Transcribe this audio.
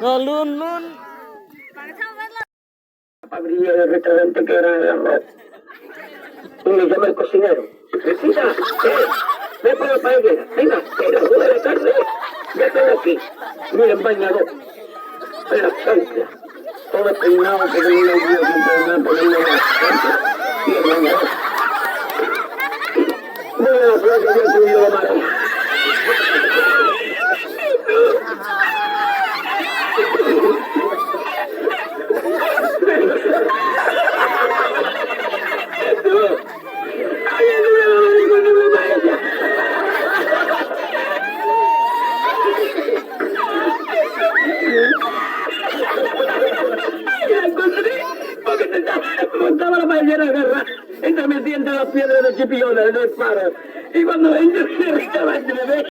Lun. Abría el restaurante que era el arroz. Y me llama el cocinero. Precisa, ve por la paella. Venga, pero dura de tarde. Ya estoy aquí. Miren, bañador. La chancla. Todo peinado que venía el día sin peinar, poniendo la chancla. Y el bañador. Mira la flor que había subido la mano. Montaba la paellera agarrada entre mis dientes las piedras de chipiola, no es para. Y cuando ella se ricaba entre bebés.